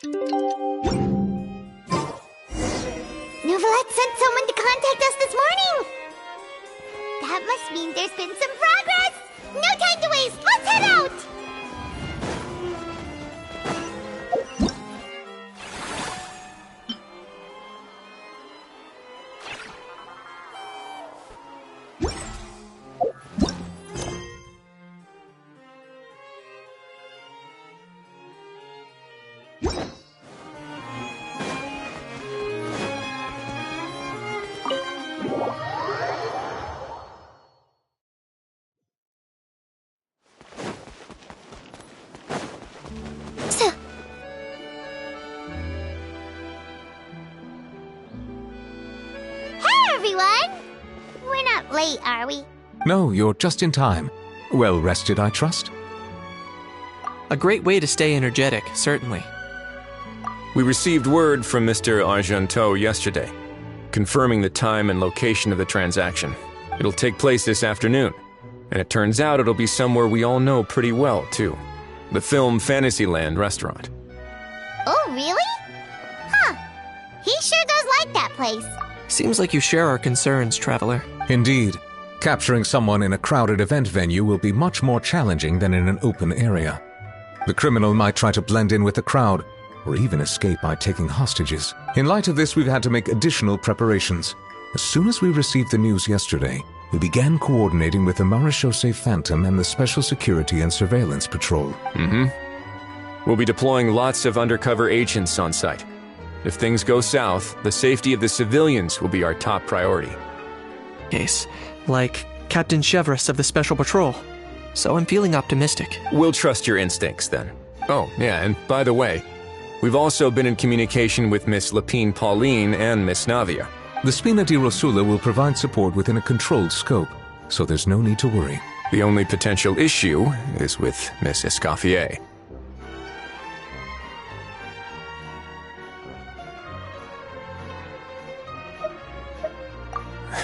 Novelette sent someone to contact us this morning! That must mean there's been some progress! No time to waste! Let's head out! Late, are we? No, you're just in time. Well rested, I trust? A great way to stay energetic, certainly. We received word from Mr. Argenteau yesterday, confirming the time and location of the transaction. It'll take place this afternoon, and it turns out it'll be somewhere we all know pretty well, too. The Film Fantasyland restaurant. Oh, really? Huh. He sure does like that place. Seems like you share our concerns, Traveler. Indeed. Capturing someone in a crowded event venue will be much more challenging than in an open area. The criminal might try to blend in with the crowd, or even escape by taking hostages. In light of this, we've had to make additional preparations. As soon as we received the news yesterday, we began coordinating with the Marechaussee Phantom and the Special Security and Surveillance Patrol. We'll be deploying lots of undercover agents on site. If things go south, the safety of the civilians will be our top priority. Case, like Captain Chevreuse of the Special Patrol. So I'm feeling optimistic. We'll trust your instincts, then. Oh, yeah, and by the way, we've also been in communication with Miss Lapine Pauline and Miss Navia. The Spina di Rosula will provide support within a controlled scope, so there's no need to worry. The only potential issue is with Miss Escoffier.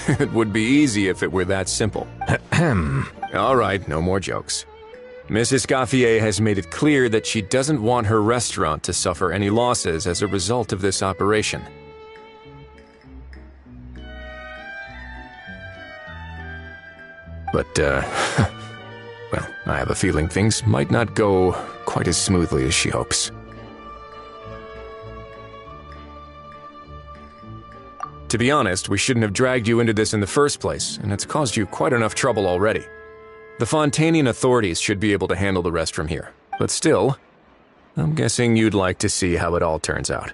It would be easy if it were that simple. All right, no more jokes. Miss Escoffier has made it clear that she doesn't want her restaurant to suffer any losses as a result of this operation. But, well, I have a feeling things might not go quite as smoothly as she hopes. To be honest, we shouldn't have dragged you into this in the first place, and it's caused you quite enough trouble already. The Fontanian authorities should be able to handle the rest from here. But still, I'm guessing you'd like to see how it all turns out.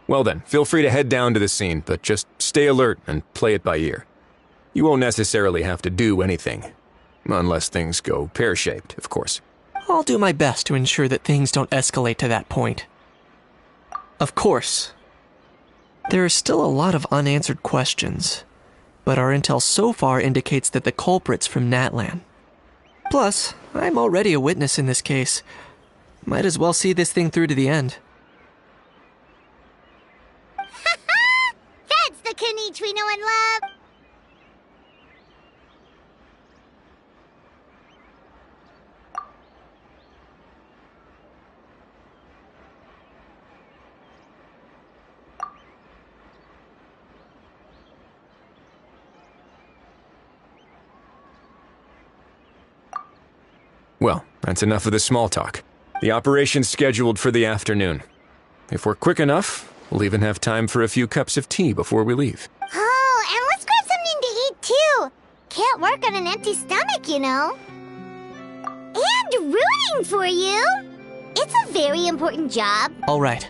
Well then, feel free to head down to the scene, but just stay alert and play it by ear. You won't necessarily have to do anything. Unless things go pear-shaped, of course. I'll do my best to ensure that things don't escalate to that point. Of course. There are still a lot of unanswered questions, but our intel so far indicates that the culprit's from Natlan. Plus, I'm already a witness in this case. Might as well see this thing through to the end. That's the Kenichi we know and love! Well, that's enough of the small talk. The operation's scheduled for the afternoon. If we're quick enough, we'll even have time for a few cups of tea before we leave. Oh, and let's grab something to eat too! Can't work on an empty stomach, you know. And rooting for you! It's a very important job. Alright,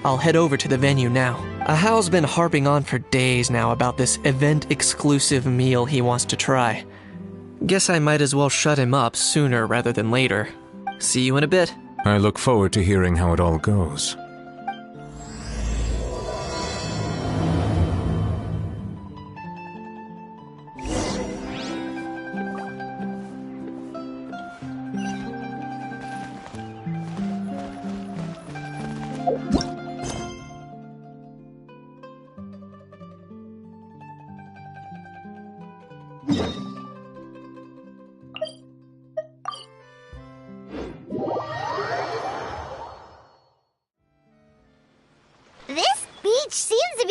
I'll head over to the venue now. Ahao's been harping on for days now about this event-exclusive meal he wants to try. Guess I might as well shut him up sooner rather than later. See you in a bit. I look forward to hearing how it all goes.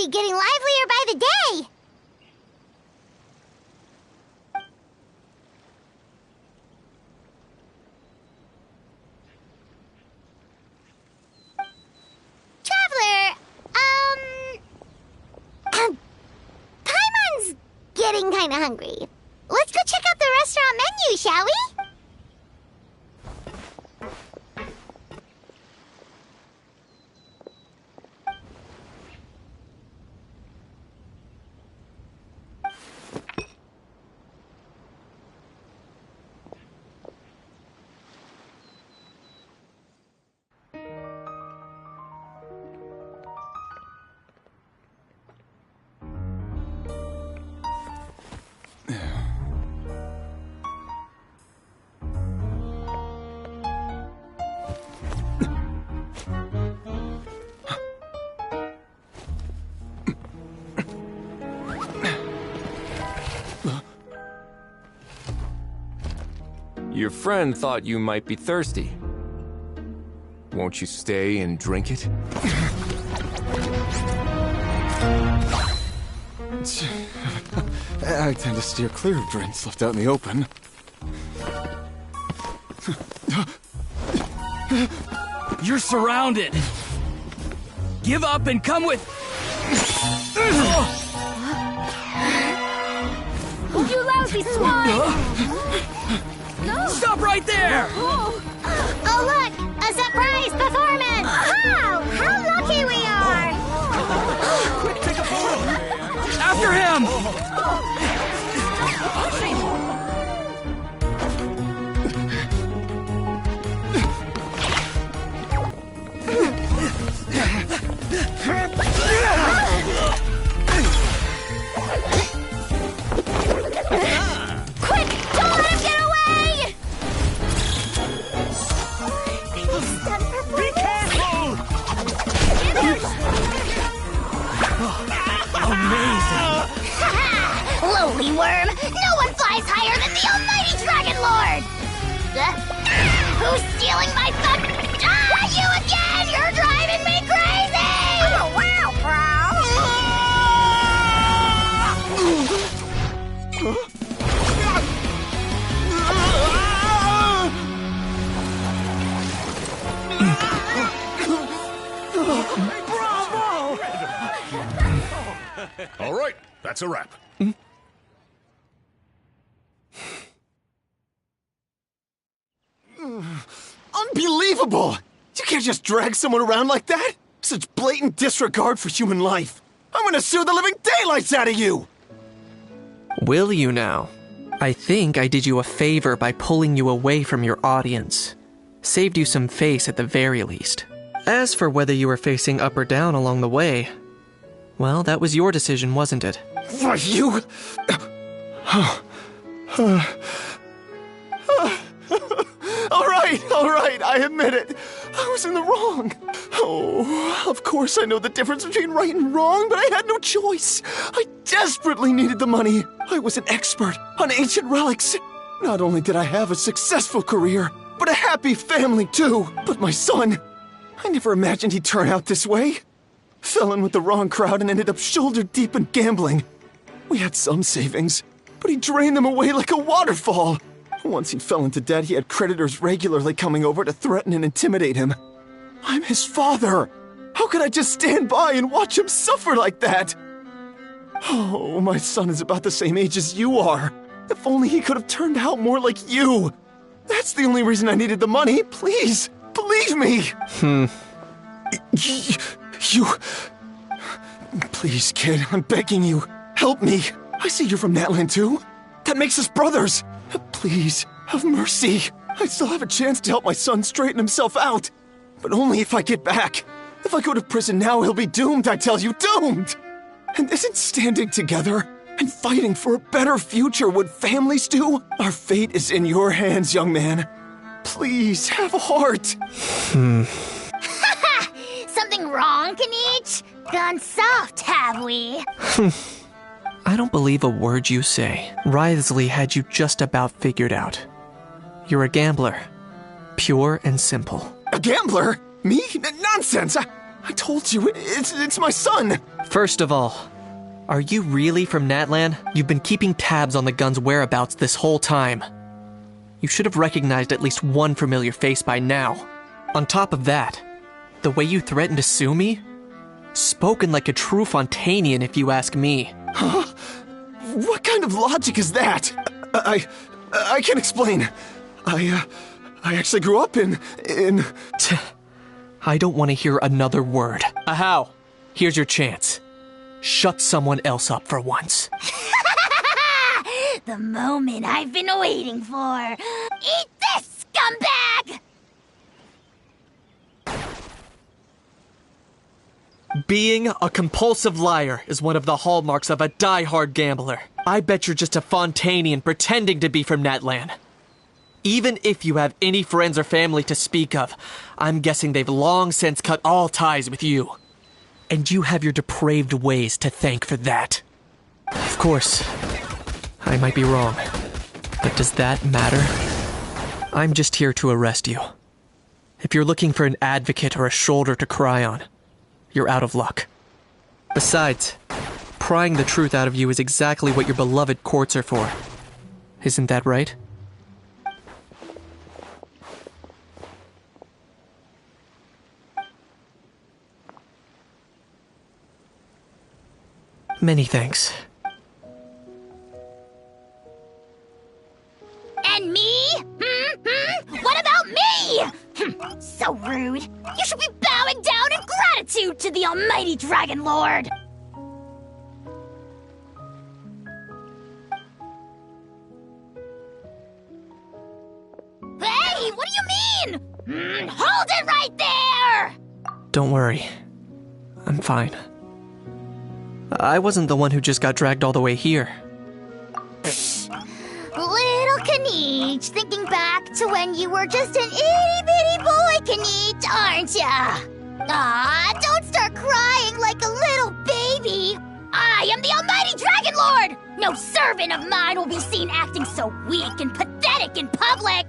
be getting livelier by the day. Traveler, Paimon's getting kinda hungry. Let's go check out the restaurant menu, shall we? Your friend thought you might be thirsty. Won't you stay and drink it? I tend to steer clear of drinks left out in the open. You're surrounded. Give up and come with... You lousy swine! Stop right there! Oh, look! A surprise performance! Wow! How lucky we are! Quick, take a photo! After him! Quick! Don't let him get away! Be careful! Amazing! Lowly worm! No one flies higher than the almighty Dragon Lord! Who's stealing my fun? Ah, you again! You're driving me crazy! Oh, wow, All right, that's a wrap. Unbelievable! You can't just drag someone around like that! Such blatant disregard for human life! I'm gonna sue the living daylights out of you! Will you now? I think I did you a favor by pulling you away from your audience. Saved you some face at the very least. As for whether you were facing up or down along the way, well, that was your decision, wasn't it? Why, you... All right, I admit it. I was in the wrong. Oh, of course I know the difference between right and wrong, but I had no choice. I desperately needed the money. I was an expert on ancient relics. Not only did I have a successful career, but a happy family too. But my son, I never imagined he'd turn out this way. Fell in with the wrong crowd and ended up shoulder deep in gambling. We had some savings, but he drained them away like a waterfall. Once he fell into debt, he had creditors regularly coming over to threaten and intimidate him. I'm his father. How could I just stand by and watch him suffer like that? Oh, my son is about the same age as you are. If only he could have turned out more like you. That's the only reason I needed the money. Please, believe me. You... Please, kid, I'm begging you. Help me. I see you're from Natland too. That makes us brothers. Please, have mercy. I still have a chance to help my son straighten himself out. But only if I get back. If I go to prison now, he'll be doomed, I tell you, doomed! And isn't standing together and fighting for a better future what families do? Our fate is in your hands, young man. Please, have a heart. Something wrong, Kanich? Gone soft, have we? I don't believe a word you say. Wriothesley had you just about figured out. You're a gambler. Pure and simple. A gambler? Me? Nonsense! I told you, it's my son! First of all, are you really from Natlan? You've been keeping tabs on the gun's whereabouts this whole time. You should have recognized at least one familiar face by now. On top of that, the way you threatened to sue me? Spoken like a true Fontanian, if you ask me. Huh? What kind of logic is that? I can't explain. I actually grew up in... I don't want to hear another word. Ahau, here's your chance. Shut someone else up for once. The moment I've been waiting for. Eat this, scumbag! Being a compulsive liar is one of the hallmarks of a die-hard gambler. I bet you're just a Fontanian pretending to be from Natlan. Even if you have any friends or family to speak of, I'm guessing they've long since cut all ties with you. And you have your depraved ways to thank for that. Of course, I might be wrong, but does that matter? I'm just here to arrest you. If you're looking for an advocate or a shoulder to cry on, you're out of luck. Besides, prying the truth out of you is exactly what your beloved courts are for. Isn't that right? Many thanks. And me? What about me? So rude. You should be bowing down in gratitude to the almighty Dragon Lord. Hey, what do you mean? Hold it right there! Don't worry. I'm fine. I wasn't the one who just got dragged all the way here. Little Knight, thinking back to when you were just an itty-bitty boy, Knight, aren't ya? Aw, don't start crying like a little baby. I am the almighty Dragon Lord! No servant of mine will be seen acting so weak and pathetic in public!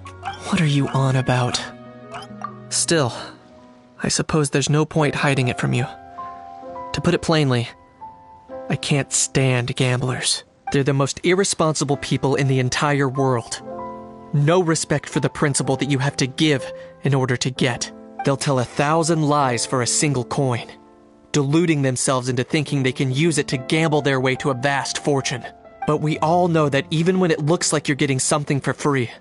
What are you on about? Still, I suppose there's no point hiding it from you. To put it plainly, I can't stand gamblers. They're the most irresponsible people in the entire world. No respect for the principle that you have to give in order to get. They'll tell 1,000 lies for a single coin, deluding themselves into thinking they can use it to gamble their way to a vast fortune. But we all know that even when it looks like you're getting something for free,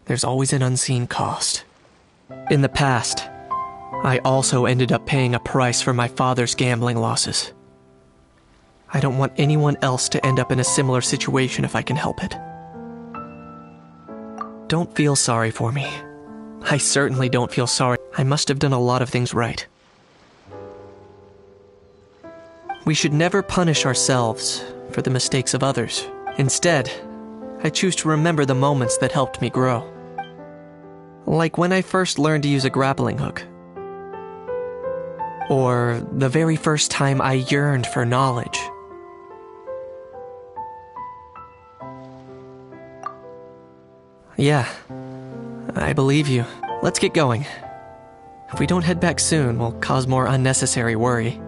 there's always an unseen cost. In the past, I also ended up paying a price for my father's gambling losses. I don't want anyone else to end up in a similar situation if I can help it. Don't feel sorry for me. I certainly don't feel sorry. I must have done a lot of things right. We should never punish ourselves for the mistakes of others. Instead, I choose to remember the moments that helped me grow. Like when I first learned to use a grappling hook. Or the very first time I yearned for knowledge. Yeah, I believe you. Let's get going. If we don't head back soon, we'll cause more unnecessary worry.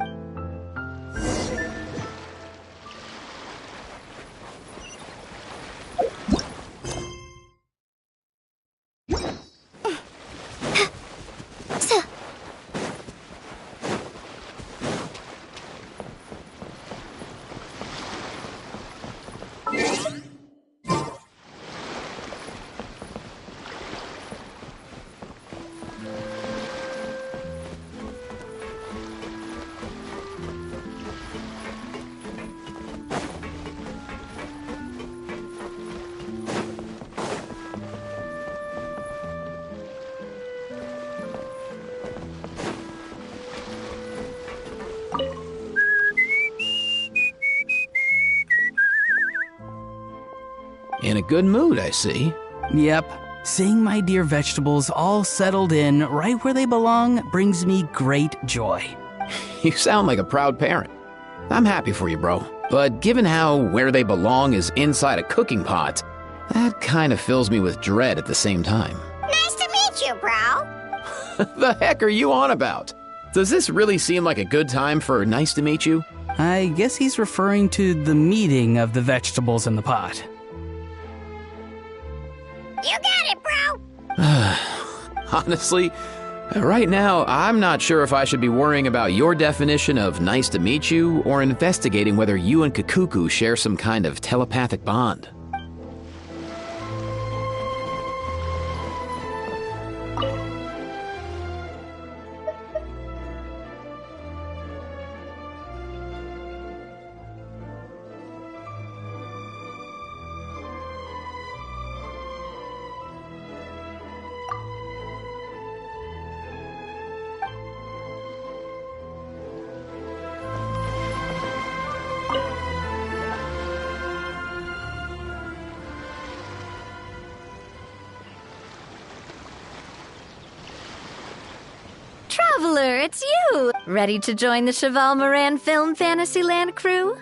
In a good mood, I see. Yep. Seeing my dear vegetables all settled in right where they belong brings me great joy. You sound like a proud parent. I'm happy for you, bro. But given how where they belong is inside a cooking pot, that kind of fills me with dread at the same time. Nice to meet you, bro. The heck are you on about? Does this really seem like a good time for nice to meet you? I guess he's referring to the meeting of the vegetables in the pot. You got it, bro! Honestly, right now, I'm not sure if I should be worrying about your definition of nice to meet you or investigating whether you and Kakuku share some kind of telepathic bond. Traveler, it's you! Ready to join the Cheval Moran Film Fantasyland crew?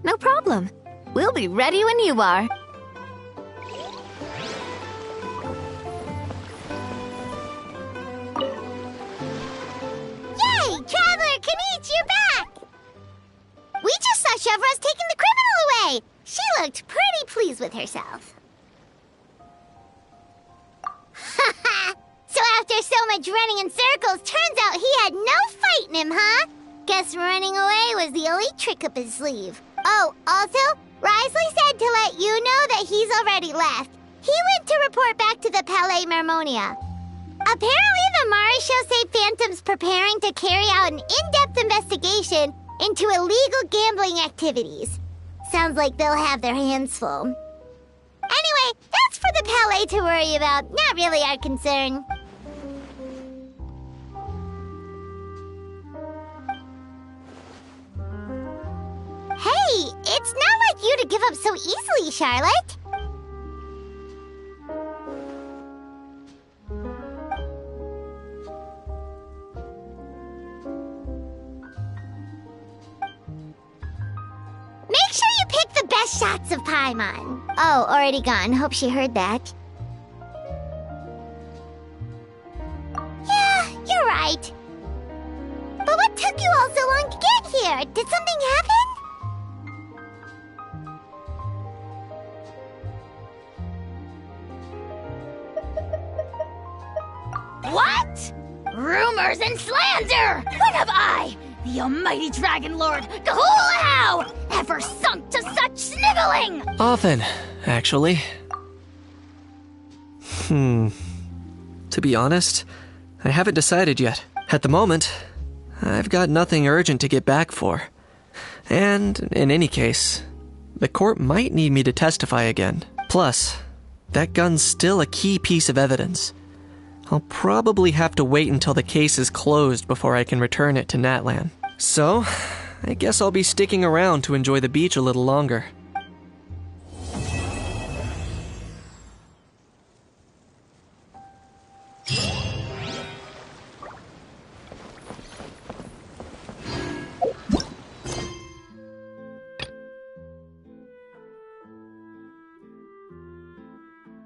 No problem. We'll be ready when you are. Yay! Traveler you're back! We just saw Chevro's taking the criminal away! She looked pretty pleased with herself. So after so much running in circles, turns out he had no fight in him, huh? Guess running away was the only trick up his sleeve. Oh, also, Risley said to let you know that he's already left. He went to report back to the Palais Mermonia. Apparently, the Mari show say Phantom's preparing to carry out an in-depth investigation into illegal gambling activities. Sounds like they'll have their hands full. Anyway, that's for the Palais to worry about, not really our concern. Hey, it's not like you to give up so easily, Charlotte. Make sure you pick the best shots of Paimon. Oh, already gone. Hope she heard that. Yeah, you're right. But what took you all so long to get here? Did something happen? What? Rumors and slander! When have I, the almighty Dragon Lord Gahulahau, ever sunk to such sniveling? Often, actually. To be honest, I haven't decided yet. At the moment, I've got nothing urgent to get back for. And, in any case, the court might need me to testify again. Plus, that gun's still a key piece of evidence. I'll probably have to wait until the case is closed before I can return it to Natlan. So, I guess I'll be sticking around to enjoy the beach a little longer.